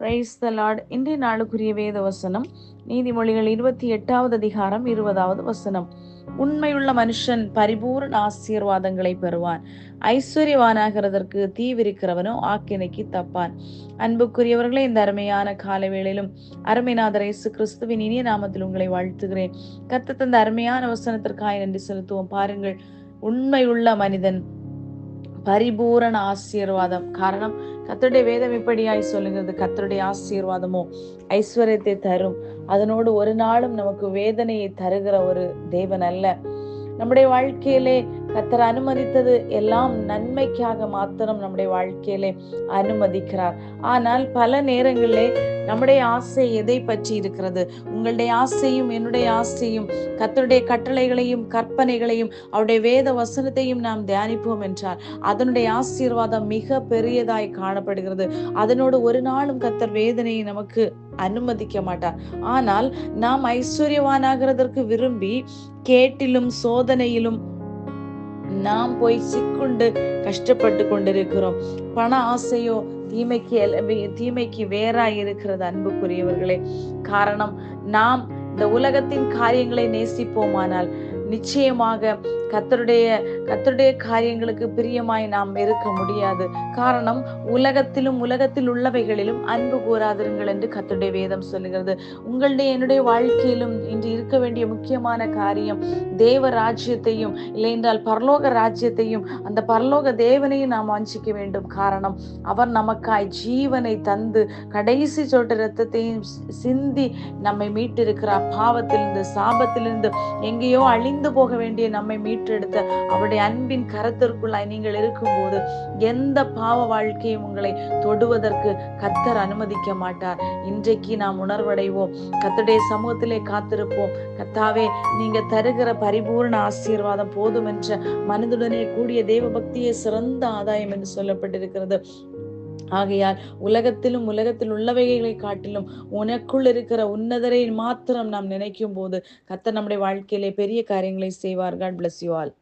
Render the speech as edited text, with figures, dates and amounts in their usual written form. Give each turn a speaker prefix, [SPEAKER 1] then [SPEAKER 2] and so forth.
[SPEAKER 1] Praise the Lord. இன்றைய நாளுக்குரிய வேத வசனம் நீதிமொழிகள் 28வது அதிகாரம் 20வது வசனம். உண்மையுள்ள மனுஷன் பரிபூர்ண ஆசீர்வாதங்களை பெறுவான், ஐஸ்வர்யவானாகிறதற்கு தீவிரிக்கிறவனோ ஆக்கினைக்கு தப்பான். அன்புக்குரியவர்களே, இந்த அருமையான காலை வேளையிலும் அருமைநாதர் இயேசு கிறிஸ்துவின் இனிய நாமத்தில் உங்களை வாழ்த்துகிறேன். கர்த்தர் தந்த அருமையான வசனத்திற்காக நன்றி செலுத்துவோம். பாருங்கள், உண்மையுள்ள மனிதன் பரிபூரண ஆசீர்வாதம். காரணம், கர்த்தருடைய வேதம் இப்படியாய் சொல்லுகிறது, கர்த்தருடைய ஆசீர்வாதமோ ஐஸ்வர்யத்தை தரும், அதனோடு ஒரு நாளும் நமக்கு வேதனையை தருகிற ஒரு தேவன் அல்ல. நம்முடைய வாழ்க்கையிலே கர்த்தர் அனுமதித்தது எல்லாம் நன்மைக்காக மாத்திரம் நம்முடைய வாழ்க்கையிலே அனுமதிக்கிறார். ஆனால் பல நேரங்களிலே நம்முடைய ஆசை எதை பற்றி இருக்கிறது? உங்களுடைய ஆசையும் என்னுடைய ஆசையும் கர்த்தருடைய கட்டளைகளையும் கற்பனைகளையும் அவருடைய வேத வசனத்தையும் நாம் தியானிப்போம் என்றால் அதனுடைய ஆசீர்வாதம் மிக பெரியதாய் காணப்படுகிறது. அதனோடு ஒரு நாளும் கர்த்தர் வேதனையை நமக்கு அனுமதிக்க மாட்டார். ஆனால் நாம் ஐஸ்வர்யவானாகிறதற்கு விரும்பி கேட்டிலும் சோதனையிலும் நாம் போய் சிக்குண்டு கஷ்டப்பட்டு கொண்டிருக்கிறோம். பண ஆசையோ தீமைக்கு வேறாய் இருக்கிறது அன்புக்குரியவர்களே. காரணம், நாம் இந்த உலகத்தின் காரியங்களை நேசிப்போமானால் நிச்சயமாக கர்த்தருடைய காரியங்களுக்கு பிரியமாய் நாம் இருக்க முடியாது. காரணம், உலகத்தில் உள்ளவைகளிலும் அன்பு கூறாதிருங்கள் என்று கர்த்தருடைய வேதம் சொல்லுகிறது. உங்களுடைய என்னுடைய வாழ்க்கையிலும் இன்று இருக்க வேண்டிய முக்கியமான காரியம் தேவ ராஜ்யத்தையும் இல்லை என்றால் பரலோக ராஜ்யத்தையும் அந்த பரலோக தேவனையும் நாம் வாஞ்சிக்க வேண்டும். காரணம், அவர் நமக்காய் ஜீவனை தந்து கடைசி சொட்டு இரத்தத்தையும் சிந்தி நம்மை மீட்டிருக்கிறார். பாவத்திலிருந்து சாபத்திலிருந்து எங்கேயோ அழிந்து போக வேண்டிய நம்மை மீட்டெடுத்த அவருடைய அன்பின் கரத்திற்குள்ளாய் நீங்கள் இருக்கும்போது எந்த பாவ வாழ்க்கையும் உங்களை தொடுவதற்கு கர்த்தர் அனுமதிக்க மாட்டார். இன்றைக்கு நாம் உணர்வடைவோம், கர்த்தருடைய சமூகத்திலே காத்திருப்போம். கர்த்தாவே, நீங்க தருகிற பரிபூர்ண ஆசீர்வாதம் போதும் என்ற மனதுடனே கூடிய தேவ பக்தியே சிறந்த ஆதாயம் என்று சொல்லப்பட்டிருக்கிறது. ஆகையால் உலகத்தில் உள்ளவைகளை காட்டிலும் உனக்குள் இருக்கிற உன்னதரை மாத்திரம் நாம் நினைக்கும் போது கர்த்தர் நம்முடைய வாழ்க்கையிலே பெரிய காரியங்களை செய்வார். God bless you all.